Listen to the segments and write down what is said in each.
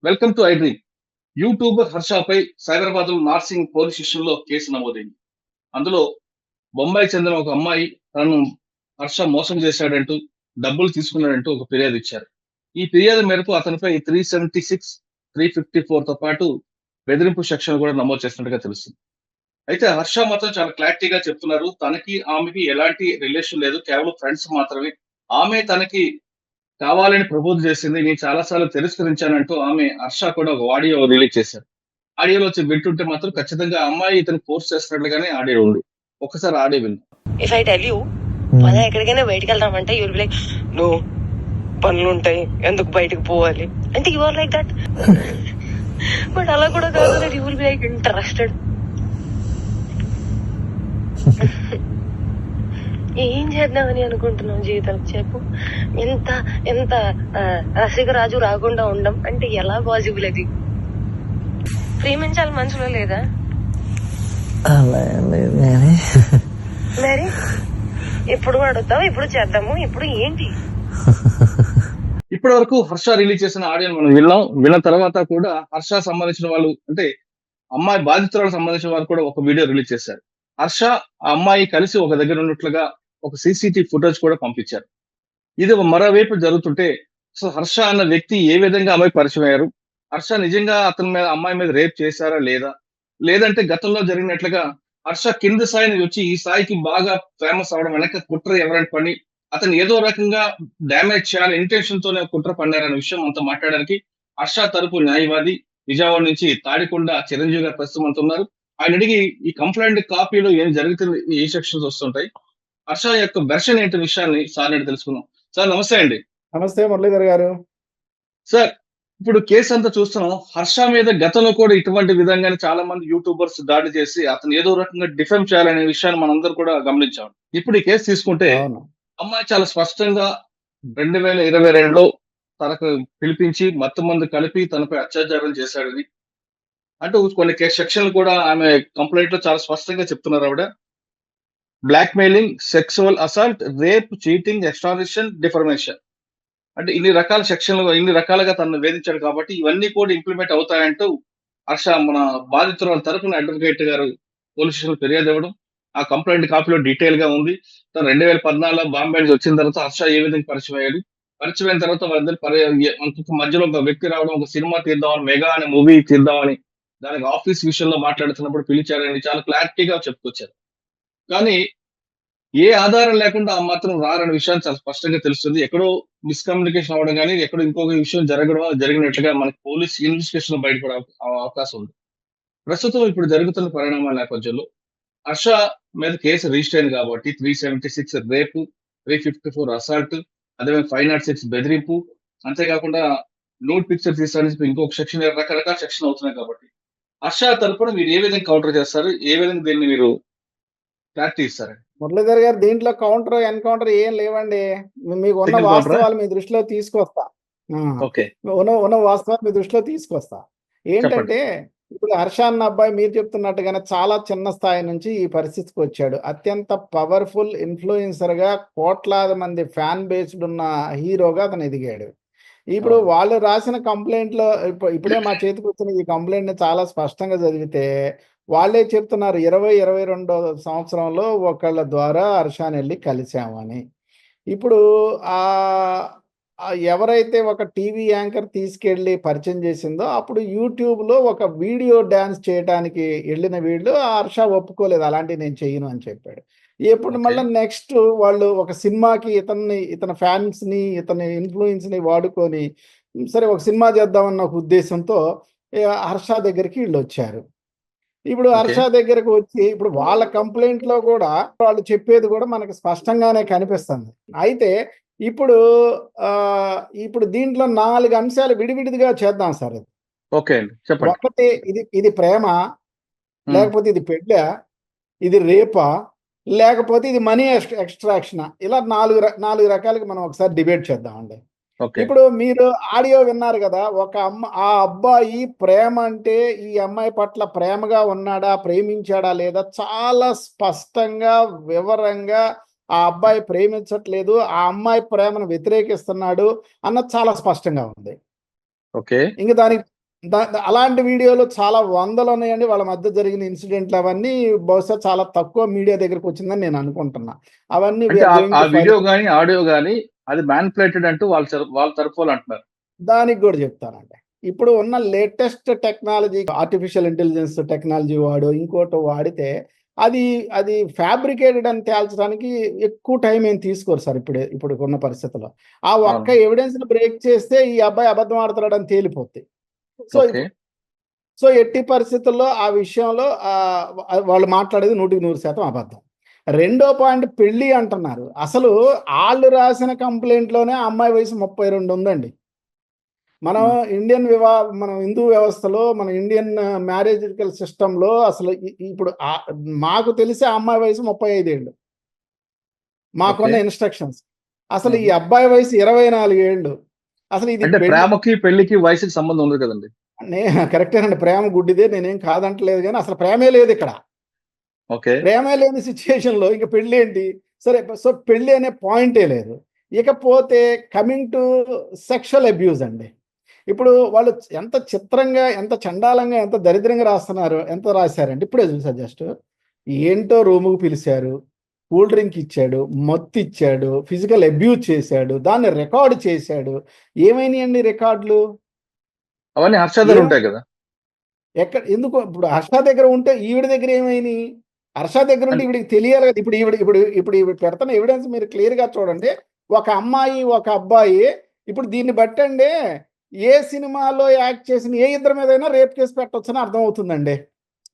Welcome to iDream. YouTuber హర్షపై Cyberabad Narsingi police station లో కేసు నమోదైంది. అందులో బొంబాయి చెందిన ఒక అమ్మాయి తనను హర్ష మోసం చేశాడంటూ, డబ్బులు తీసుకున్నాడంటూ ఒక ఫిర్యాదు ఇచ్చారు. ఈ ఫిర్యాదు మేరకు అతనిపై 376, 354 తో పాటు బెదిరింపు సెక్షన్ కూడా నమోదు చేసినట్టుగా తెలుస్తుంది. అయితే హర్ష మాత్రం చాలా క్లారిటీగా చెప్తున్నారు. తనకి ఆమెకి ఎలాంటి రిలేషన్ లేదు, కేవలం ఫ్రెండ్స్ మాత్రమే. ఆమె తనకి కావాలని ప్రపోజ్ చేసింది. నేను చాలా సార్లు తిరస్కరించానంటూ ఆమె హర్ష కూడా ఒక ఆడియో రిలీజ్ చేశారు. ఆడియోలో వచ్చి వింటుంటే మాత్రం ఖచ్చితంగా ఆ అమ్మాయి ఇతను ఫోర్స్ చేస్తున్నట్లుగానే ఆడియో ఉంది. ఒక్కసారి ఆడియో విందాం. ఇఫ్ ఐ టెల్ యూ మనం ఎక్కడికైనా బయటికి వెళ్దామంటే యూ విల్ లైక్ నో, పనులు ఉంటాయి, ఎందుకు బయటకు పోవాలి అంటే you are like that. But అలా కూడా కాదు, you will be like interested. ఏం చేద్దామని అనుకుంటున్నావు జీవితం చెప్పు. ఎంత ఎంత రసికరాజు రాకుండా ఉండం అంటే ఎలా పాసిబుల్? అది ప్రేమించాలి మనసులో లేదా? మరి ఎప్పుడు అడుగుతావు, ఎప్పుడు చేద్దాము, ఇప్పుడు ఏంటి? ఇప్పటి వరకు హర్ష రిలీజ్ చేసిన ఆడియోని మనం విన్న తర్వాత కూడా హర్ష సంబంధించిన వాళ్ళు, అంటే అమ్మాయి బాధితురాలకు సంబంధించిన వాళ్ళు కూడా ఒక వీడియో రిలీజ్ చేశారు. హర్ష ఆ అమ్మాయి కలిసి ఒక దగ్గర ఉన్నట్లుగా ఒక సీసీటీవీ ఫుటేజ్ కూడా పంపించారు. ఇది మరోవైపు జరుగుతుంటే అసలు హర్ష అన్న వ్యక్తి ఏ విధంగా అమ్మాయి పరిచయం అయ్యారు, హర్ష నిజంగా అతని మీద అమ్మాయి మీద రేప్ చేశారా లేదా, లేదంటే గతంలో జరిగినట్లుగా హర్ష కింది స్థాయి నుంచి వచ్చి ఈ స్థాయికి బాగా ఫేమస్ అవడం వెనక కుట్ర ఎవరైనా పని అతను ఏదో రకంగా డ్యామేజ్ చేయాలి ఇంటెన్షన్ తోనే కుట్ర పన్నారనే విషయం అంతా మాట్లాడడానికి హర్ష తరపు న్యాయవాది విజయవాడ నుంచి తాడికొండ చిరంజీవి గారు ప్రస్తుతం అంత ఉన్నారు. ఆయన అడిగి ఈ కంప్లైంట్ కాపీలో ఏం జరుగుతుంది, ఏ సెక్షన్స్ వస్తుంటాయి, హర్ష యొక్క వెర్షన్ ఏంటి విషయాన్ని సార్ నేను తెలుసుకుందాం. సార్ నమస్తే అండి. నమస్తే మురళీధర్ గారు. సార్, ఇప్పుడు కేసు అంతా చూస్తున్నాం. హర్ష మీద గతంలో కూడా ఇటువంటి విధంగానే చాలా మంది యూట్యూబర్స్ దాడి చేసి అతను ఏదో రకంగా డిఫెమ్ చేయాలనే విషయాన్ని మనందరూ కూడా గమనించాం. ఇప్పుడు ఈ కేసు తీసుకుంటే అమ్మాయి చాలా స్పష్టంగా 2022లో తనకు పిలిపించి మొత్తం మంది కలిపి తనపై అత్యాచారం చేశాడని అంటూ కొన్ని సెక్షన్లు కూడా ఆమె కంప్లైంట్ లో చాలా స్పష్టంగా చెప్తున్నారు. ఆవిడ blackmailing, sexual assault, rape, cheating, extortion, defamation అంటే ఇన్ని రకాల సెక్షన్లు, ఇన్ని రకాలుగా తనను వేధించాడు కాబట్టి ఇవన్నీ కూడా ఇంప్లిమెంట్ అవుతాయంటూ హర్ష మన బాధితుల తరపున అడ్వకేట్ గారు పోలీస్ స్టేషన్ ఫిర్యాదు ఇవ్వడం, ఆ కంప్లైంట్ కాపీలో డీటెయిల్ గా ఉంది. తను 2014 బాంబే నుంచి వచ్చిన తర్వాత హర్ష ఏ విధంగా పరిచయం అయ్యాడు, పరిచయం అయిన తర్వాత వాళ్ళిద్దరు మధ్యలో ఒక వ్యక్తి రావడం, ఒక సినిమా తీద్దామని, మెగా అనే మూవీ తీద్దామని దానికి ఆఫీస్ విషయంలో మాట్లాడుతున్నప్పుడు పిలిచారని చాలా క్లారిటీగా చెప్పుకొచ్చారు. కానీ ఏ ఆధారం లేకుండా ఆ మాత్రం రారనే విషయాన్ని చాలా స్పష్టంగా తెలుస్తుంది. ఎక్కడో మిస్కమ్యూనికేషన్ అవ్వడం కానీ, ఎక్కడో ఇంకొక విషయం జరిగినట్లుగా మనకి పోలీస్ ఇన్వెస్టిగేషన్ బయటపడే అవకాశం ఉంది. ప్రస్తుతం ఇప్పుడు జరుగుతున్న పరిణామాల నేపథ్యంలో హర్ష మీద కేసు రిజిస్టర్ అయింది కాబట్టి 376 రేపు, 354 అసాల్ట్, అదే 506 బెదిరింపు, అంతేకాకుండా నోట్ పిక్చర్ తీసడానికి ఇంకొక సెక్షన్, రకరకాల సెక్షన్ అవుతున్నాయి కాబట్టి హర్ష తరపున మీరు ఏ విధంగా కౌంటర్ చేస్తారు, ఏ విధంగా దీన్ని మీరు క్లారిటీ ఇస్తారు? మురళీధర్ గారు, దీంట్లో కౌంటర్ ఎన్కౌంటర్ ఏం లేవండి. మీకు ఉన్న వాస్తవాలు మీ దృష్టిలో తీసుకొస్తా. ఉన్న వాస్తవాలు మీ దృష్టిలో తీసుకొస్తా. ఏంటంటే ఇప్పుడు హర్ష అన్న అబ్బాయి మీరు చెప్తున్నట్టుగానే చాలా చిన్న స్థాయి నుంచి ఈ పరిస్థితికి వచ్చాడు. అత్యంత పవర్ఫుల్ ఇన్ఫ్లుయెన్సర్ గా కోట్లాది మంది ఫ్యాన్ బేస్డ్ ఉన్న హీరోగా అతను ఎదిగాడు. ఇప్పుడు వాళ్ళు రాసిన కంప్లైంట్ లో ఇప్పుడే మా చేతికి వచ్చిన ఈ కంప్లైంట్ ని చాలా స్పష్టంగా చదివితే వాళ్ళే చెప్తున్నారు 2022 సంవత్సరంలో ఒకళ్ళ ద్వారా హర్షాని వెళ్ళి కలిసామని. ఇప్పుడు ఎవరైతే ఒక టీవీ యాంకర్ తీసుకెళ్ళి పరిచయం చేసిందో అప్పుడు యూట్యూబ్లో ఒక వీడియో డ్యాన్స్ చేయడానికి వెళ్ళిన వీళ్ళు హర్ష ఒప్పుకోలేదు, అలాంటివి నేను చెయ్యను అని చెప్పాడు. ఎప్పుడు మళ్ళీ నెక్స్ట్ వాళ్ళు ఒక సినిమాకి ఇతని ఫ్యాన్స్ని, ఇతని ఇన్ఫ్లుయెన్స్ని వాడుకొని సరే ఒక సినిమా చేద్దామన్న ఒక ఉద్దేశంతో హర్ష దగ్గరికి వీళ్ళు వచ్చారు. ఇప్పుడు హర్ష దగ్గరకు వచ్చి ఇప్పుడు వాళ్ళ కంప్లైంట్ లో కూడా వాళ్ళు చెప్పేది కూడా మనకు స్పష్టంగానే కనిపిస్తుంది. అయితే ఇప్పుడు ఇప్పుడు దీంట్లో 4 అంశాలు విడివిడిగా చేద్దాం సార్. ఒకటి, ఇది ప్రేమ, లేకపోతే ఇది పెళ్ళ, ఇది రేపా, లేకపోతే ఇది మనీ ఎక్స్ట్రాక్షన్, ఇలా 4 రకాలుగా మనం ఒకసారి డిబేట్ చేద్దామండి. ఇప్పుడు మీరు ఆడియో విన్నారు కదా, ఆ అబ్బాయి ప్రేమ అంటే ఈ అమ్మాయి పట్ల ప్రేమగా ఉన్నాడా, ప్రేమించాడా లేదా చాలా స్పష్టంగా వివరంగా ఆ అబ్బాయి ప్రేమించట్లేదు, ఆ అమ్మాయి ప్రేమను వ్యతిరేకిస్తున్నాడు అన్నది చాలా స్పష్టంగా ఉంది. ఓకే. ఇంక దానికి అలాంటి వీడియోలు చాలా వందలున్నాయండి. వాళ్ళ మధ్య జరిగిన ఇన్సిడెంట్లు అవన్నీ బహుశా చాలా తక్కువ మీడియా దగ్గరికి వచ్చిందని నేను అనుకుంటున్నా. అవన్నీ వి అంటే ఆర్ ఆ గోయింగ్ ఆ టు ఫైల్. వీడియో గాని, ఆడియో గాని అది మ్యానిపులేటెడ్ అంటూ వాళ్ళ తరఫు వాళ్ళు అంటున్నారు. దానికి గూడా చెప్తానండి. ఇప్పుడు ఉన్న latest technology, artificial intelligence technology ఇంకోటో వాడితే అది అది ఫ్యాబ్రికేటెడ్ అని తేల్చడానికి ఎక్కువ టైం ఏం తీసుకోరు సార్ ఇప్పుడున్న పరిస్థితుల్లో. ఆ ఒక్క అవును. ఎవిడెన్స్‌ని బ్రేక్ చేస్తే ఈ అబ్బాయి అబద్ధం ఆడుతున్నాడని తేలిపోద్ది. So, okay. ఎట్టి పరిస్థితుల్లో ఆ విషయంలో వాళ్ళు మాట్లాడేది 100% అబద్ధం. రెండో పాయింట్ పెళ్లి అంటున్నారు. అసలు ఆళ్ళు రాసిన కంప్లెయింట్‌లోనే ఆ అమ్మాయి వయసు 32 ఉందండి. మనం హ్మ్. మనం హిందూ వ్యవస్థలో, మన ఇండియన్ మ్యారేజికల్ సిస్టమ్‌లో అసలు ఇప్పుడు మాకు తెలిసి ఆ అమ్మాయి వయసు 35 ఏళ్ళు. ఓకే. మాకున్న ఇన్‌స్ట్రక్షన్స్. అసలు ఈ హుహు. అబ్బాయి వయసు 24 ఏళ్ళు. అసలు ఇది అంటే పెళ్లి ప్రేమకి, పెళ్ళికి వయసుకి సంబంధం ఉండదు కదండీ! నే కరెక్టేనండి. ప్రేమ గుడ్డిదే. నేనేం కాదంటలేదు గానీ అసలు ప్రేమే లేదిక్కడ. ఓకే. ప్రేమే లేని సిట్యుయేషన్‌లో ఇంక పెళ్ళేంటి? సరే సో, పెళ్లి అనే పాయింటే లేదు. ఇకపోతే కమింగ్ టు సెక్షువల్ అబ్యూజ్ అండి. ఇప్పుడు వాళ్ళు ఎంత చిత్రంగా, ఎంత చండాలంగా, ఎంత దరిద్రంగా ఎంత రాశారంటే ఇప్పుడే చూసా జస్ట్. ఏంటో రూముకి పిలిచారు. కూల్ డ్రింక్ ఇచ్చాడు. మత్తిచ్చాడు. ఫిజికల్ అబ్యూజ్ చేశాడు. దాన్ని రికార్డ్ చేశాడు. ఏమైనియండి రికార్డులు? అవన్నీ హర్ష దగ్గర ఏం ఉంటాయి కదా! ఎందుకు ఇప్పుడు హర్ష దగ్గర ఉంటే ఈవిడ దగ్గర ఏమైనియి? హర్ష దగ్గరుంటే అంటే ఈవిడకి తెలియాలి కదా! ఇప్పుడు ఈవిడ పెడుతున్న ఎవిడెన్స్ మీరు క్లియర్‌గా చూడండి. ఒక అమ్మాయి, ఒక అబ్బాయి ఇప్పుడు దీన్ని బట్టండి ఏ సినిమాలో యాక్ట్ చేసిన ఏ ఇద్దరి మీదైనా రేప్ కేస్ పెట్టొచ్చని అర్థమవుతుందండి.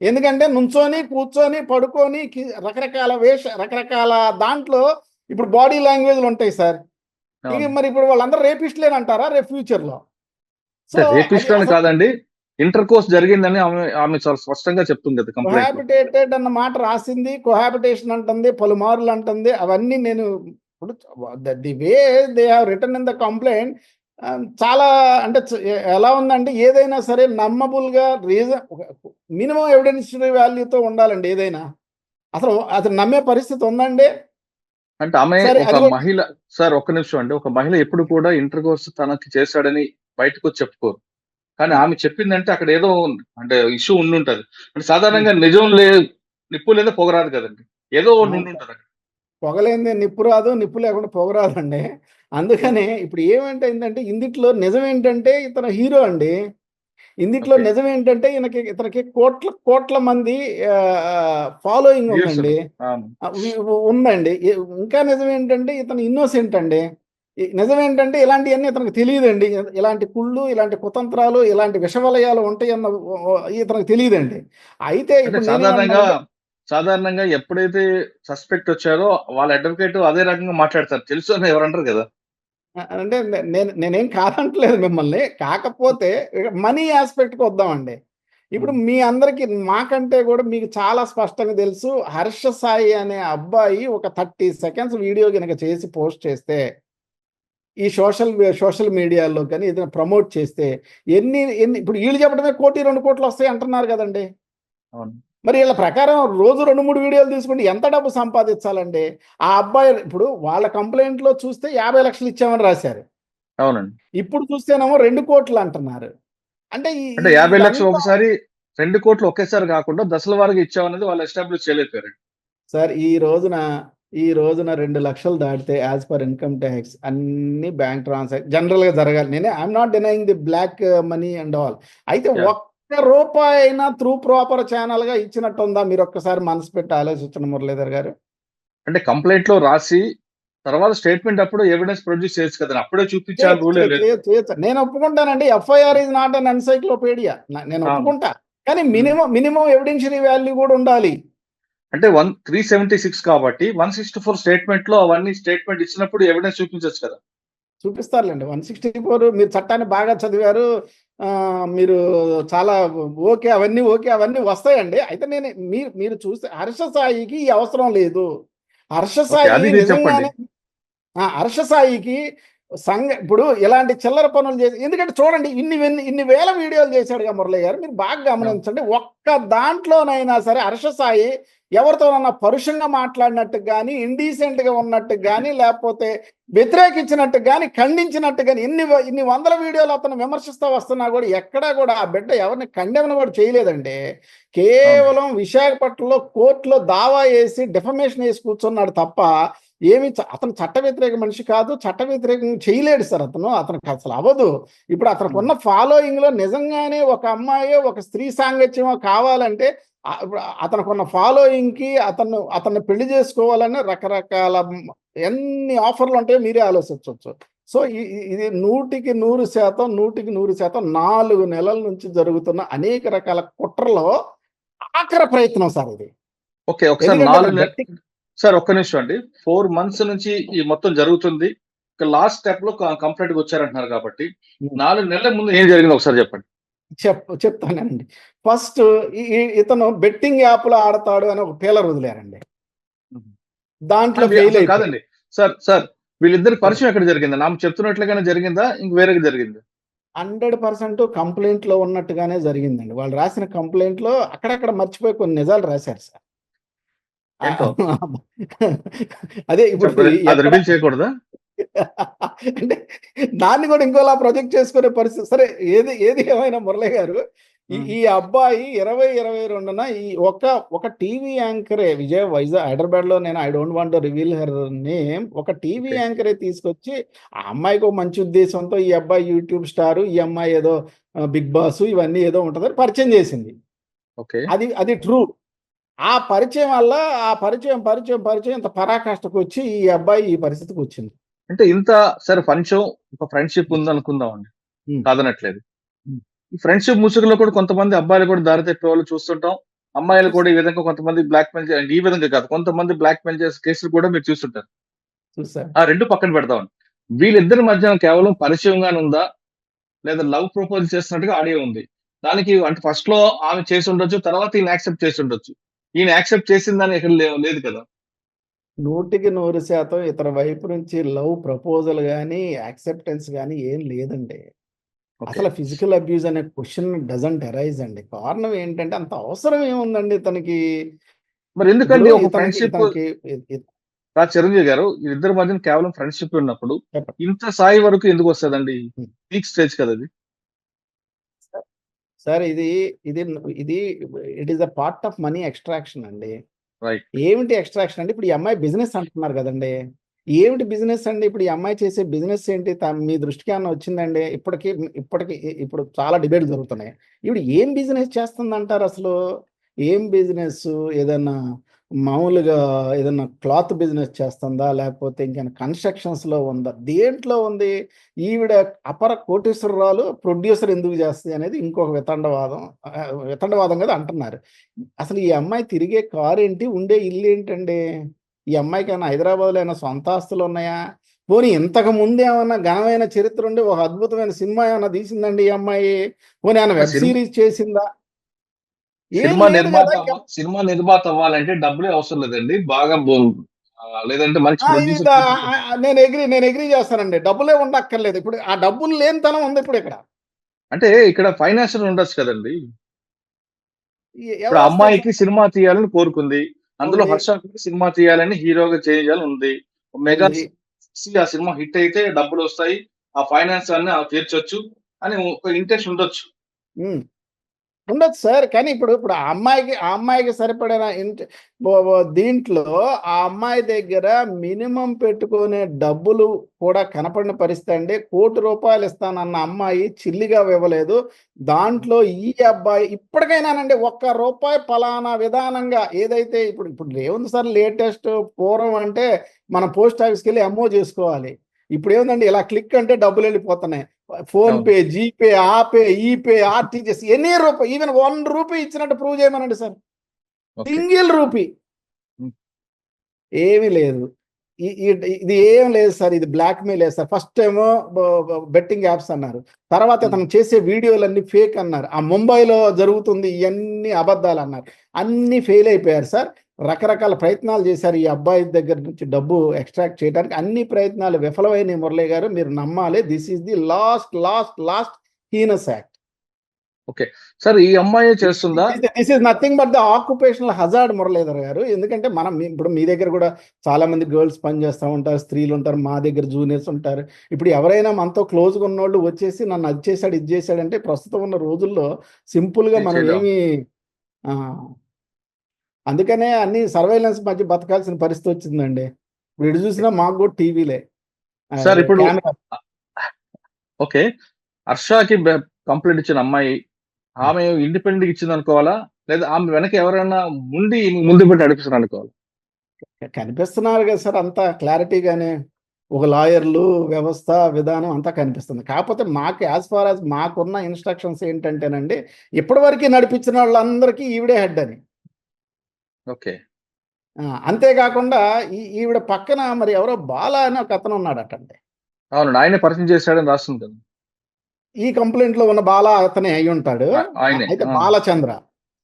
ఎందుకంటే నుంచొని, కూర్చొని, పడుకొని రకరకాల దాంట్లో ఇప్పుడు బాడీ లాంగ్వేజ్‌లుంటాయి సార్. అవును. మరి ఇప్పుడు వాళ్ళందరూ రేపిస్టులేనంటారా రేపు ఫ్యూచర్‌లో? సో, అంటే అది రేపిస్ట్ అని అసలు కాదండి. ఇంటర్ కోర్స్ జరిగిందని ఆమె చాలా స్పష్టంగా చెప్తుంది కదా కంప్లెయింట్‌లో. కొహాబిటేటెడ్ అన్న మాట రాసింది. కొహాబిటేషన్ అంటుంది. పలుమార్లు అంటుంది. అవన్నీ నేను ఇప్పుడు the way they have return in the complaint చాలా అంటే ఎలా ఉందంటే ఏదైనా సరే నమ్మబుల్‌గా మినిమమ్ ఎవిడెన్షియరీ వాల్యూతో ఉండాలండి ఏదైనా. అతను నమ్మే పరిస్థితి ఉందండి? అంటే ఆమె సరే ఒక అది కూడా మహిళ సార్ ఒక్క నిమిషం అండి. ఒక మహిళ ఎప్పుడు కూడా ఇంటర్ కోర్స్ తనకి చేశాడని బయటకొచ్చి చెప్పుకోరు. కానీ హ్మ్. ఆమె చెప్పిందంటే అక్కడ ఏదో అంటే ఇష్యూ ఉండుంటది. అంటే హ్మ్. సాధారణంగా నిప్పు లేదా పొగ రాదు కదండీ! ఏదో ఒకటి అవును. ఉండుంటదక్కడ. పొగలేనిదే నిప్పు రాదు. నిప్పు లేకుండా పొగ రాదండి. హ్మ్. అందుకనే ఇప్పుడు ఏమేంటయిందంటే ఇందిట్లో నిజమేంటంటే ఇతను హీరో అండి. ఇందిట్లో ఓకే. నిజమేంటంటే ఇతనికి కోట్ల కోట్ల మంది ఫాలోయింగ్ వ్యూసులు. ఉందండి. అవును. ఉందండి. ఇంకా నిజమేంటంటే ఇతను ఇన్నోసెంట్ అండి. నిజమేంటంటే ఇలాంటియన్నీ ఇతనికి తెలీదండి. ఇలాంటి కుళ్ళు, ఇలాంటి కుతంత్రాలు, ఇలాంటి విషవలయాలు ఉంటాయన్న ఇతనికి తెలీదండి. అయితే అంటే ఇప్పుడు సాధారణంగా, నేనేమంటున్నానంటే సాధారణంగా ఎప్పుడైతే సస్పెక్ట్ వచ్చారో వాళ్ళ అడ్వొకేట్ అదే రకంగా మాట్లాడతారు. తెలుసు అని ఎవరు అనరు గదా! అంటే నేనేం కాదంటలేదు మిమ్మల్ని. కాకపోతే మనీ యాస్పెక్ట్‌కి వద్దామండి. ఇప్పుడు హ్మ్. మీ అందరికి మాకంటే గూడా మీకు చాలా స్పష్టంగా తెలుసు. హర్ష సాయి అనే అబ్బాయి ఒక 30 సెకండ్స్ వీడియో గనక చేసి పోస్ట్ చేస్తే, ఈ సోషల్ మీడియాలో గాని ఏదైనా ప్రమోట్ చేస్తే ఎన్ని ఎన్ని ఇప్పుడు ఈళ్ళు చెప్పడమే 1,00,00,000, 2,00,00,000 వస్తాయి అంటున్నారు గదండీ! అవును. మరి ఈళ్ళ ప్రకారం రోజు 2, 3 వీడియోలు తీసుకుంటే ఎంత డబ్బు సంపాదించాలండి? ఆ అబ్బాయి ఇప్పుడు వాళ్ళ కంప్లెయింట్‌లో చూస్తే 50,00,000 ఇచ్చామని రాశారు. అవునండి. ఇప్పుడు చూస్తేనేమో 2,00,00,000 అంటున్నారు. అంటే ఈ ఈ అంటే 50,00,000 ఇదంతా ఒకసారి 2,00,00,000 ఒకేసారి గాకుండా దశల వారీగా ఇచ్చామనేది వాళ్ళు ఎస్టాబ్లిష్ చేయలేకపోయారండి. సార్ ఈ రోజున 2,00,000 దాటితే యాస్ పర్ ఇన్‌కమ్ టాక్స్ అన్నీ బ్యాంక్ జనరల్‌గా జరగాలి. I'm not denying the black money and all. అయితే యాహ్! ఒక్క రూపాయైనా త్రూ ప్రాపర్ ఛానెల్‌గా ఇచ్చినట్టుందా? మీరొక్కసారి మనసు పెట్టి ఆలోచించండి మురళీధర్ గారు. అంటే కంప్లెయింట్‌లో రాసి తర్వాత స్టేట్‌మెంట్ అప్పుడు ఎవిడెన్స్ ప్రొడ్యూస్ చేయొచ్చు కదండీ! అప్పుడే చూపించాలని చేయొచ్చు. రూల్ ఏం లేదు కదా! చేయొచ్చు. నేను ఒప్పుకుంటానండి. FIR is not an encyclopedia. నేను అవును. ఒప్పుకుంటా. కానీ హ్మ్. మినిమమ్ ఎవిడెన్షియరీ వాల్యూ గూడా ఉండాలి. అంటే 376 కాబట్టి 164 స్టేట్‌మెంట్‌లో అవన్నీ స్టేట్‌మెంట్ ఇచ్చినప్పుడు ఎవిడెన్స్ చూపించొచ్చు కదా! చూపిస్తారులెండి. 164 మీరు చట్టాన్ని బాగా చదివారు. మీరు చాలా అవన్నీ వస్తాయండి. అయితే మీరు చూస్తే హర్ష సాయికి ఈ అవసరం లేదు. హర్ష ఓకే. సాయి అది మీరు చెప్పండి. నిజంగానే హర్ష సాయికి ఇప్పుడు ఇలాంటి చిల్లర పనులు చేసి, ఎందుకంటే చూడండి ఇన్ని వేల వీడియోలు చేశాడుగా మురళి గారు, మీరు బాగా గమనించండి. ఒక్క దాంట్లోనైనా సరే హర్ష సాయి ఎవరితోనన్నా పరుషంగా మాట్లాడినట్టు కానీ, ఇండీసెంట్గా ఉన్నట్టు కానీ, లేకపోతే వ్యతిరేకించినట్టు కానీ, ఖండించినట్టు కానీ, ఇన్ని వందల వీడియోలు అతను విమర్శిస్తూ వస్తున్నా కూడా ఎక్కడా కూడా ఆ బిడ్డ ఎవరిని ఖండన కూడా చేయలేదండి. కేవలం విశాఖపట్నంలో కోర్టులో దావా వేసి డిఫమేషన్ వేసి కూర్చున్నాడు తప్ప అతను చట్ట వ్యతిరేక మనిషి కాదు, చట్ట వ్యతిరేకం చేయలేడు సార్. అతనికి అసలు అవ్వదు. ఇప్పుడు అతనికి ఉన్న ఫాలోయింగ్ లో నిజంగానే ఒక అమ్మాయి ఒక స్త్రీ సాంగత్యమో కావాలంటే ఇప్పుడు అతనికి ఉన్న ఫాలోయింగ్ కి అతన్ని పెళ్లి చేసుకోవాలని రకరకాల ఎన్ని ఆఫర్లు ఉంటాయో మీరే ఆలోచించవచ్చు. సో ఇది 100% 4 నెలల నుంచి జరుగుతున్న అనేక రకాల కుట్రలో ఆఖరి ప్రయత్నం సార్ ఇది. ఓకే, ఒకసారి 4 నెలలు సార్, ఒక్క నిమిషం అండి. 4 months నుంచి ఈ మొత్తం జరుగుతుంది. లాస్ట్ స్టెప్ లో కంప్లీట్ గా వచ్చారంటున్నారు కాబట్టి 4 నెలల ముందు ఏం జరిగిందో ఒకసారి చెప్పండి. చెప్తానండి. ఫస్ట్ ఇతను బెట్టింగ్ యాప్ లో ఆడతాడు అని ఒక పేలర్ వదిలేరండి. దాంట్లో కాదండి సార్, వీళ్ళిద్దరి పరిచయం ఎక్కడ జరిగిందా? నాకు చెప్తున్నట్లుగానే జరిగిందా, ఇంక వేరేగా జరిగింది? 100% కంప్లైంట్ లో ఉన్నట్టుగానే జరిగిందండి. వాళ్ళు రాసిన కంప్లైంట్ లో అక్కడక్కడ మర్చిపోయి కొన్ని నిజాలు రాశారు సార్. అదే ఇప్పుడు రివీల్ చేయకూడదా? అంటే దాన్ని కూడా ఇంకోలా ప్రొజెక్ట్ చేసుకునే పరిస్థితి. సరే, ఏది ఏమైనా మురళి గారు, ఈ అబ్బాయి 2022న ఈ ఒక టీవీ యాంకరే వైజాగ్ హైదరాబాద్ లో, నేను I don't want to reveal her name, ఒక టీవీ యాంకరే తీసుకొచ్చి ఆ అమ్మాయికి ఒక మంచి ఉద్దేశంతో ఈ అబ్బాయి యూట్యూబ్ స్టార్, ఈ అమ్మాయి ఏదో బిగ్ బాస్ ఇవన్నీ ఏదో ఉంటుందని పరిచయం చేసింది. అది ట్రూ. ఆ పరిచయం వల్ల ఆ పరిచయం ఇంత పరాకాష్ఠకు వచ్చి ఈ అబ్బాయి ఈ పరిస్థితికి వచ్చింది. అంటే ఇంత సరే కొంచెం ఒక ఫ్రెండ్షిప్ ఉంది అనుకుందామండి, కాదనట్లేదు. ఈ ఫ్రెండ్షిప్ ముసుగులో కూడా కొంతమంది అబ్బాయిలు కూడా దారి తప్పే వాళ్ళు చూస్తుంటాం. అమ్మాయిలు కూడా ఈ విధంగా కొంతమంది బ్లాక్ మెయిల్, ఈ విధంగా కాదు, కొంతమంది బ్లాక్ మెయిల్ చేసే కేసులు కూడా మీరు చూస్తుంటారు. ఆ రెండు పక్కన పెడతామండి. వీళ్ళిద్దరి మధ్య కేవలం పరిచయంగానే ఉందా, లేదా లవ్ ప్రపోజ్ చేస్తున్నట్టుగా ఆడియో ఉంది. దానికి అంటే ఫస్ట్ లో ఆమె చేసి ఉండొచ్చు, తర్వాత ఈయన యాక్సెప్ట్ చేసి ఉండొచ్చు. ఈయన యాక్సెప్ట్ చేసిందని ఇక్కడ లేదు కదా. 100% ఇతని వైపు నుంచి లవ్ ప్రపోజల్ గానీ, యాక్సెప్టెన్స్ గానీ ఏం లేదండి. అసలు ఫిజికల్ అబ్యూజ్ అనే క్వశ్చన్ డజంట్ అరైజ్ అండి. కారణం ఏంటంటే అంత అవసరం ఏముందండి ఇతనికి? మరి ఎందుకంటే ఒక ఫ్రెండ్షిప్ చిరంజీవి గారు, ఇద్దరి మధ్యన కేవలం ఫ్రెండ్షిప్ ఉన్నప్పుడు ఇంత స్థాయి వరకు ఎందుకు వస్తుందండి? పీక్ స్టేజ్ కదా అది. సార్ ఇది it is a part of money extraction అండి. రైట్. ఏమిటి ఎక్స్ట్రాక్షన్ అంటే, ఇప్పుడు ఈ అమ్మాయి బిజినెస్ అంటున్నారు కదండి. ఏమిటి బిజినెస్ అండి? ఇప్పుడు ఈ అమ్మాయి చేసే బిజినెస్ ఏంటి? మీ దృష్టికి ఏమన్నా వచ్చిందండి? ఇప్పుడు చాలా డిబేట్లు జరుగుతున్నాయి. ఇప్పుడు ఏం బిజినెస్ చేస్తుందంటారు అసలు? ఏం బిజినెస్? ఏదన్నా మామూలుగా ఏదన్నా క్లాత్ బిజినెస్ చేస్తుందా, లేకపోతే ఇంకేమైనా కన్స్ట్రక్షన్స్ లో ఉందా? దేంట్లో ఉంది? ఈవిడ అపర కోటీశ్వరరాలు, ప్రొడ్యూసర్ ఎందుకు చేస్తుంది అనేది ఇంకొక వితండవాదం కదా అంటున్నారు. అసలు ఈ అమ్మాయి తిరిగే కారు ఏంటి? ఉండే ఇల్లు ఏంటండి? ఈ అమ్మాయికి ఏమైనా హైదరాబాద్లో ఏమైనా సొంత ఆస్తులు ఉన్నాయా? పోనీ ఇంతకు ముందు ఏమన్నా ఘనమైన చరిత్ర ఉండి ఒక అద్భుతమైన సినిమా ఏమైనా తీసిందండి ఈ అమ్మాయి? పోనీ ఏమైనా వెబ్ సిరీస్ చేసిందా? సినిమా నిర్మాత అవ్వాలంటే డబ్బులే అవసరం లేదండి, బాగా లేదంటే మంచి నేను ఎగ్రీ చేస్తానండి. డబ్బులే ఉండక్కర్లేదు. ఇప్పుడు ఆ డబ్బులు లేనితనం ఉంది ఇప్పుడు ఇక్కడ. అంటే ఇక్కడ ఫైనాన్షియల్ ఉండొచ్చు కదండి. ఇప్పుడు అమ్మాయికి సినిమా తీయాలని కోరుకుంది, అందులో హర్షకి సినిమా తీయాలని హీరోగా చేయాలని ఉంది. మెగా ఆ సినిమా హిట్ అయితే డబ్బులు వస్తాయి, ఆ ఫైనాన్స్ అన్ని తీర్చొచ్చు అని ఒక ఇంట్రెస్ట్ ఉండొచ్చు సార్. కానీ ఇప్పుడు ఆ అమ్మాయికి సరిపడిన దీంట్లో ఆ అమ్మాయి దగ్గర మినిమం పెట్టుకునే డబ్బులు కూడా కనపడిన పరిస్థితి అండి. ₹1,00,00,000 ఇస్తానన్న అమ్మాయి చిల్లిగా ఇవ్వలేదు. దాంట్లో ఈ అబ్బాయి ఇప్పటికైనానండి ₹1 పలానా విధానంగా ఏదైతే ఇప్పుడు ఏముంది సార్, లేటెస్ట్ పూర్వం అంటే మన పోస్ట్ ఆఫీస్కి వెళ్ళి ఎంఓ చేసుకోవాలి. ఇప్పుడు ఏముందండి, ఇలా క్లిక్ అంటే డబ్బులు వెళ్ళిపోతున్నాయి. ఫోన్ పే, జీపే, ఆపే, ఈపే, ఆర్టీజీఎస్, ఎనీ రూపాయి, ఈవెన్ ₹1 ఇచ్చినట్టు ప్రూవ్ చేయమనండి సార్. సింగిల్ రూపీ ఏమీ లేదు. ఇది ఏం లేదు సార్. ఇది బ్లాక్ మెయిల్ లేదు సార్. ఫస్ట్ ఏమో బెట్టింగ్ యాప్స్ అన్నారు, తర్వాత తను చేసే వీడియోలన్నీ ఫేక్ అన్నారు, ఆ ముంబైలో జరుగుతుంది ఇవన్నీ అబద్ధాలు అన్నారు, అన్ని ఫెయిల్ అయిపోయారు సార్. రకరకాల ప్రయత్నాలు చేశారు ఈ అబ్బాయి దగ్గర నుంచి డబ్బు ఎక్స్ట్రాక్ట్ చేయడానికి. అన్ని ప్రయత్నాలు విఫలమైనయి మురళి గారు. మీరు నమ్మాలి. This is the last heinous act. Okay. Sir ఈ అమ్మాయే చేస్తుందా? This is nothing but the occupational hazard Muralidhar గారు. ఎందుకంటే మనం ఇప్పుడు మీ దగ్గర కూడా చాలా మంది గర్ల్స్ పని చేస్తూ ఉంటారు, స్త్రీలు ఉంటారు, మా దగ్గర జూనియర్స్ ఉంటారు. ఇప్పుడు ఎవరైనా మనతో క్లోజ్గా ఉన్నోళ్ళు వచ్చేసి నన్ను అది చేశాడు ఇది చేశాడు అంటే ప్రస్తుతం ఉన్న రోజుల్లో సింపుల్గా మనం చేయలేం. ఏమి ఆ, అందుకనే అన్ని సర్వైలెన్స్ మధ్య బతకాల్సిన పరిస్థితి వచ్చిందండి. ఇప్పుడు ఎటు చూసినా మాకు కూడా టీవీలే సార్ ఇప్పుడు కెమెరా. ఓకే. హర్షకి కంప్లైంట్ ఇచ్చిన అమ్మాయి ఆమె ఇండిపెండెంట్ ఇచ్చింది అనుకోవాలా, లేదా ఆమె వెనక ఎవరైనా ముందు పెట్టి నడిపిస్తున్నారు అనుకోవాలి? కనిపిస్తున్నారు కదా సార్ అంతా క్లారిటీగానే. ఒక లాయర్లు వ్యవస్థ విధానం అంతా కనిపిస్తుంది. కాకపోతే మాకు యాజ్ ఫార్ యాజ్ మాకున్న ఇన్స్ట్రక్షన్స్ ఏంటంటేనండి, ఇప్పటివరకు నడిపించిన వాళ్ళందరికీ ఈవిడే హెడ్ అని. ఓకే. అంతేకాకుండా ఈవిడ పక్కన మరి ఎవరో బాల అని ఒక అతను ఉన్నాడటండి. అవునండి, ఆయనే పరిచయం చేశాడని రాస్తుంది కదా. ఈ కంప్లైంట్ లో ఉన్న బాల అతనే అయి ఉంటాడు. ఆయనే అయితే బాలచంద్ర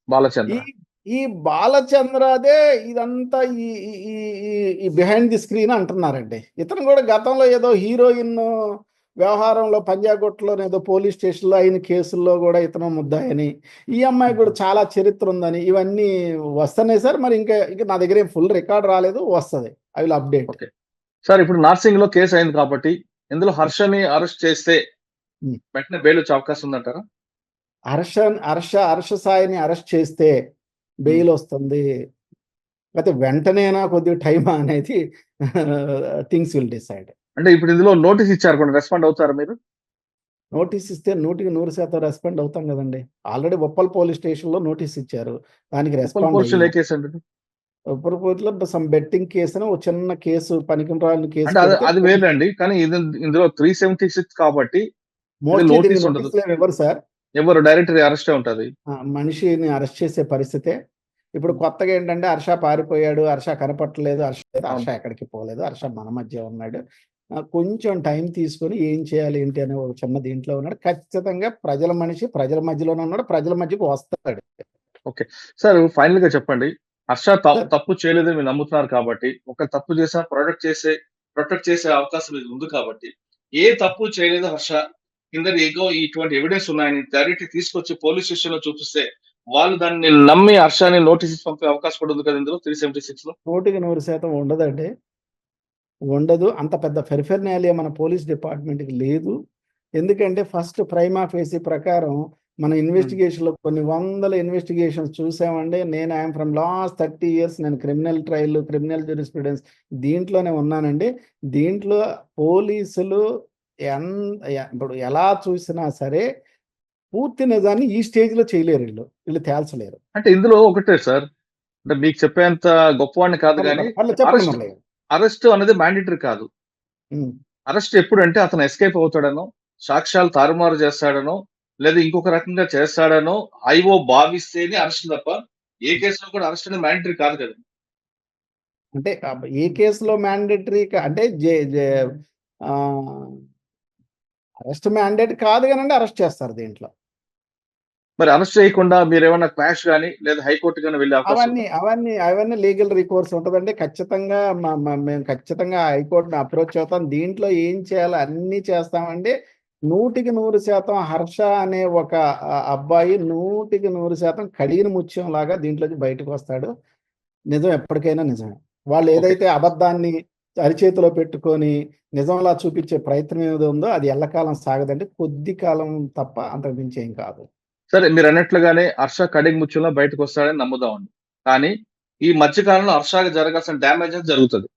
బాలచంద్ర. ఈ బాలచంద్రదే ఇదంతా ఈ ఈ బిహైండ్ ది స్క్రీన్ అంటున్నారండి. ఇతను కూడా గతంలో ఏదో హీరోయిన్ వ్యవహారంలో పంజాగుట్టలో ఏదో పోలీస్ స్టేషన్లో అయిన కేసుల్లో కూడా ఇతను ముద్దాయని, ఈ అమ్మాయి కూడా చాలా చరిత్ర ఉందని ఇవన్నీ వస్తున్నాయి సార్. మరి ఇంకా నా దగ్గర ఫుల్ రికార్డ్ రాలేదు, వస్తుంది. I will update. Okay sir, ఇప్పుడు నార్సింగ్ లో కేసు అయింది కాబట్టి ఇందులో హర్షని అరెస్ట్ చేస్తే వెంటనే బెయిల్ వచ్చే అవకాశం ఉందంటారా? హర్ష సాయిని అరెస్ట్ చేస్తే బెయిల్ వస్తుంది. అయితే వెంటనేనా కొద్దిగా టైమా అనేది థింగ్స్ విల్ డిసైడ్. అంటే ఇప్పుడు ఇందులో నోటీస్ ఇచ్చారు కూడా, రెస్పాండ్ అవుతారా మీరు? నోటీస్ ఇస్తే 100% రెస్పాండ్ అవుతాం కదండి. ఆల్రెడీ ఉప్పల్ పోలీస్ స్టేషన్లో నోటీస్ ఇచ్చారు, దానికి రెస్పాండ్ ఏ కేసు అండి? ఉప్పల్ సమ్ బెట్టింగ్ కేసు అని ఒక చిన్న కేసు, పనికిరాని కేసు. అంటే అది వేరండి, కానీ ఇందులో 376 కాబట్టి నోటీస్ ఉండదు. ఎవరు సార్, ఎవరు డైరెక్ట్ అరెస్ట్ ఉంటది. మనిషిని అరెస్ట్ చేసే పరిస్థితే. ఇప్పుడు కొత్తగా ఏంటంటే హర్ష పారిపోయాడు, హర్ష కనపట్టలేదు, హర్ష ఎక్కడికి పోలేదు, హర్ష మన మధ్య ఉన్నాడు. కొంచెం టైం తీసుకొని ఏం చేయాలి ఏంటి అనే ఒక చిన్న దీంట్లో ఉన్నాడు. ఖచ్చితంగా ప్రజల మనిషి, ప్రజల మధ్యలోనే ఉన్నాడు, ప్రజల మధ్యకు వస్తాడు. ఓకే సార్, ఫైనల్ గా చెప్పండి. హర్ష తప్పు చేయలేదని మీరు నమ్ముతున్నారు కాబట్టి, ఒక తప్పు చేసినా ప్రొటెక్ట్ చేసే అవకాశం ఇది ఉంది కాబట్టి, ఏ తప్పు చేయలేదు హర్ష కింద ఇటువంటి ఎవిడెన్స్ ఉన్నాయని డైరెక్ట్ తీసుకొచ్చి పోలీస్ స్టేషన్ లో చూపిస్తే వాళ్ళు దాన్ని నమ్మి హర్షని నోటీస్ పంపే అవకాశం కూడా ఉంది కదా ఇందులో 376 లో? 100% ఉండదండి, ఉండదు. అంత పెద్ద ఫెర్ఫెర్నాలియా మన పోలీస్ డిపార్ట్మెంట్కి లేదు. ఎందుకంటే ఫస్ట్ ప్రైమా ఫేసీ ప్రకారం మన ఇన్వెస్టిగేషన్లో కొన్ని వందల ఇన్వెస్టిగేషన్స్ చూసామండి. నేను ఐఎమ్ ఫ్రమ్ లాస్ట్ 30 years నేను క్రిమినల్ ట్రయల్, క్రిమినల్ జ్యూరిస్ప్రుడెన్స్ దీంట్లోనే ఉన్నానండి. దీంట్లో పోలీసులు ఇప్పుడు ఎలా చూసినా సరే పూర్తి నిజాన్ని ఈ స్టేజ్లో చేయలేరు, వీళ్ళు తేల్చలేరు. అంటే ఇందులో ఒకటే సార్, అంటే మీకు చెప్పేంత గొప్పవాడిని కాదు, కానీ చెప్పండి. అరెస్ట్ అనేది మ్యాండేటరీ కాదు. అరెస్ట్ ఎప్పుడు అంటే అతను ఎస్కేప్ అవుతాడనో, సాక్ష్యాలు తారుమారు చేస్తాడనో, లేదా ఇంకొక రకంగా చేస్తాడనో ఐఓ భావిస్తేనే అరెస్ట్ తప్ప ఏ కేసులో కూడా అరెస్ట్ అనేది మ్యాండేటరీ కాదు కదా. అంటే ఏ కేసులో మ్యాండేటరీ అంటే అరెస్ట్ మ్యాండేట్ కాదు కానండి, అరెస్ట్ చేస్తారు దీంట్లో. మరి అరెస్ట్ చేయకుండా మీరు ఏమైనా క్వాష్ కానీ లేదా హైకోర్టు కానీ వెళ్ళే అవకాశం? అవన్నీ లీగల్ రికోర్స్ ఉంటుందండి. ఖచ్చితంగా మేము ఖచ్చితంగా హైకోర్టుని అప్రోచ్ అవుతాం. దీంట్లో ఏం చేయాలో అన్నీ చేస్తామండి. 100% హర్ష అనే ఒక అబ్బాయి 100% కడిగిన ముత్యం లాగా దీంట్లోకి బయటకు వస్తాడు. నిజం ఎప్పటికైనా నిజమే. వాళ్ళు ఏదైతే అబద్ధాన్ని అరిచేతిలో పెట్టుకొని నిజంలా చూపించే ప్రయత్నం ఏదో ఉందో అది ఎల్లకాలం సాగదండి, కొద్ది కాలం తప్ప అంతకు మించి ఏం కాదు. సరే, మీరు అన్నట్లుగానే హర్ష కడిగి ముత్యంలో బయటకు వస్తాడని నమ్ముదామండి. కానీ ఈ మధ్య కాలంలో హర్షకి జరగాల్సిన డ్యామేజ్ జరుగుతుంది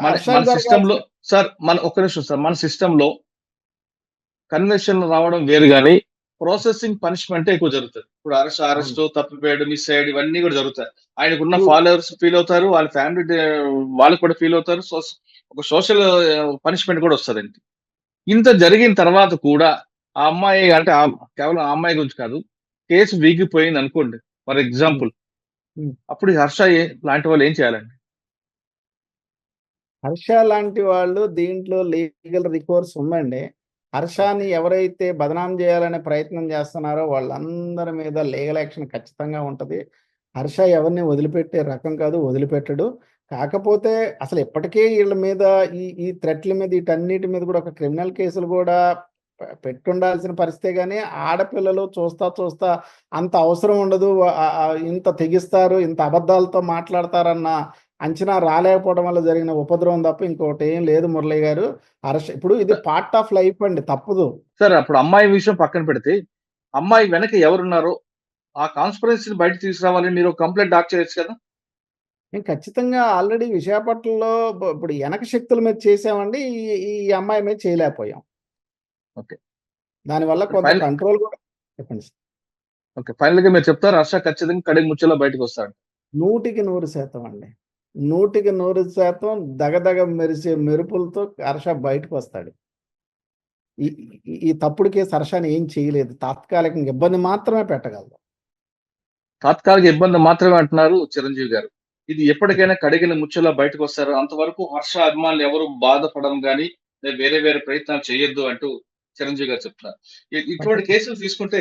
మన సిస్టమ్ లో. సార్ ఒక్క నిమిషం సార్, మన సిస్టమ్ లో కన్వెన్షన్ రావడం వేరు కానీ ప్రాసెసింగ్ పనిష్మెంట్ ఎక్కువ జరుగుతుంది. ఇప్పుడు అరెస్ట్ తప్పిపోయాడు, మిస్ అయ్యాడు, ఇవన్నీ కూడా జరుగుతాయి. ఆయనకున్న ఫాలోవర్స్ ఫీల్ అవుతారు, వాళ్ళ ఫ్యామిలీ వాళ్ళు కూడా ఫీల్ అవుతారు. ఒక సోషల్ పనిష్మెంట్ కూడా వస్తుందండి. ఇంత జరిగిన తర్వాత కూడా ఆ అమ్మాయి, అంటే కేవలం ఆ అమ్మాయి గురించి కాదు, కేసు వీగిపోయింది అనుకోండి ఫర్ ఎగ్జాంపుల్, అప్పుడు హర్ష లాంటి వాళ్ళు ఏం చేయాలండి? హర్ష లాంటి వాళ్ళు దీంట్లో లీగల్ రికోర్స్ ఉందండి. హర్షాన్ని ఎవరైతే బదనాం చేయాలనే ప్రయత్నం చేస్తున్నారో వాళ్ళందరి మీద లీగల్ యాక్షన్ ఖచ్చితంగా ఉంటుంది. హర్ష ఎవరిని వదిలిపెట్టే రకం కాదు, వదిలిపెట్టడు. కాకపోతే అసలు ఇప్పటికే ఈళ్ళ మీద ఈ థ్రెట్‌ల మీద వీటన్నిటి మీద కూడా ఒక క్రిమినల్ కేసులు గూడా పెట్టుండాల్సిన పరిస్థితే గాని, ఆడపిల్లలు చూస్తా అంత అవసరం ఉండదు. ఇంత తెగిస్తారు, ఇంత అబద్ధాలతో మాట్లాడతారన్న అంచనా రాలేకపోవడం వల్ల జరిగిన ఉపద్రవం తప్ప ఇంకోటేం లేదు మురళి గారు. ఇప్పుడు ఇది పార్ట్ ఆఫ్ లైఫ్ అండి, తప్పదు. సార్ అప్పుడు అమ్మాయి విషయం పక్కన పెడితే, అమ్మాయి వెనక ఎవరున్నారో ఆ కాన్స్పిరసీని బయటకి తీసుకురావాలని మీరు ఒక కంప్లెయింట్ డాక్ చేయొచ్చు కదా! మేము ఖచ్చితంగా ఆల్రెడీ విశాఖపట్నంలో ఇప్పుడు ఎనక శక్తుల మీద చేసామండి. ఈ ఈ అమ్మాయి మీద చేయలేకపోయాం. ఓకే. దానివల్ల కొంత ఫైనల్ కంట్రోల్ కూడా చెప్పండి సార్. ఓకే. ఫైనల్‌గా మీరు చెప్తారు హర్ష ఖచ్చితంగా కడిగి ముచ్చేలా బయటకొస్తాడు. 100% అండి. 100% దగదగ మెరిసే మెరుపులతో హర్ష బయటకొస్తాడు. ఈ ఈ ఈ తప్పుడు కేసు హర్షని ఏం చేయలేదు. తాత్కాలికంగా ఇబ్బంది మాత్రమే పెట్టగలదు. తాత్కాలిక ఇబ్బంది మాత్రమే అంటున్నారు చిరంజీవి గారు. ఇది ఎప్పటికైనా కడిగిన ముచ్చెలా బయటకొస్తారు. అంతవరకు హర్ష అభిమానులు ఎవరు బాధపడడం గాని, వేరే వేరే ప్రయత్నాలు చేయొద్దు అంటూ చిరంజీవి గారు చెప్తున్నారు. ఇటువంటి కేసులు తీసుకుంటే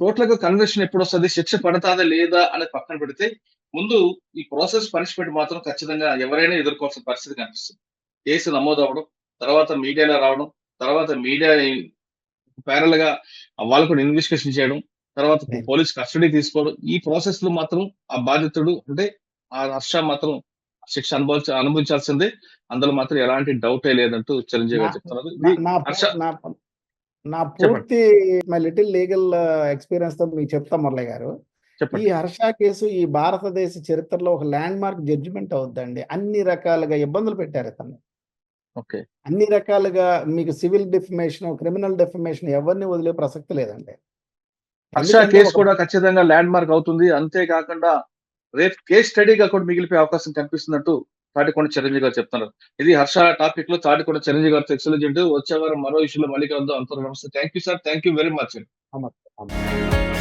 టోటల్‌గా కన్విక్షన్ ఎప్పుడొస్తది? శిక్ష పడతాదా లేదా అనేది పక్కన పెడితే, ముందు ఈ ప్రాసెస్ పనిష్మెంట్ మాత్రం ఖచ్చితంగా ఎవరైనా ఎదుర్కోవాల్సిన పరిస్థితి కనిపిస్తుంది. కేసు నమోదవ్వడం, తర్వాత మీడియాలో రావడం, తర్వాత మీడియా ప్యారల్‌గా వాళ్ళు కూడా ఇన్వెస్టిగేషన్ చేయడం, తర్వాత పోలీస్ కస్టడీ తీసుకోవడం. ఈ ప్రాసెస్‌లో మాత్రం ఆ బాధితుడు అంటే ఆ హర్ష మాత్రం శిక్ష అనుభవించాల్సిందే. అందులో మాత్రం ఎలాంటి డౌటే లేదంటూ చిరంజీవి నా గారు చెప్తున్నారు. నా ఇది నా హర్ష నా నా చెప్పండి. పూర్తి మై లిటిల్ లీగల్ ఎక్స్‌పీరియన్స్‌తో మీకు చెప్తా మురళి గారు. ఈ చెప్పండి. హర్ష కేసు ఈ భారతదేశ చరిత్రలో ఒక ల్యాండ్ మార్క్ జడ్జిమెంట్ అవుద్దండి. అన్ని రకాలుగా ఇబ్బందులు పెట్టారు ఇతన్ని. ఓకే. అన్ని రకాలుగా మీకు సివిల్ డిఫమేషన్, క్రిమినల్ డిఫమేషన్ ఎవరిని వదిలే ప్రసక్తి లేదండి. హర్ష ఎందుకంటే కేస్ ఒక కూడా ఖచ్చితంగా ల్యాండ్ మార్క్ అవుతుంది. అంతే కాకుండా రేపు కేస్ స్టడీగా కూడా మిగిలిపోయే అవకాశం కనిపిస్తున్నట్టు తాటికొండ చిరంజీవి గారు చెప్తున్నారు. ఇది హర్ష టాపిక్‌లో తాటికొండ చిరంజీవి గారితో ఎక్సలెంట్. వచ్చే వారం మరో ఇష్యూలో మళ్ళీ కలుద్దాం. అంతవరకు నమస్తే. Thank you sir. Thank you very much. నమస్తే.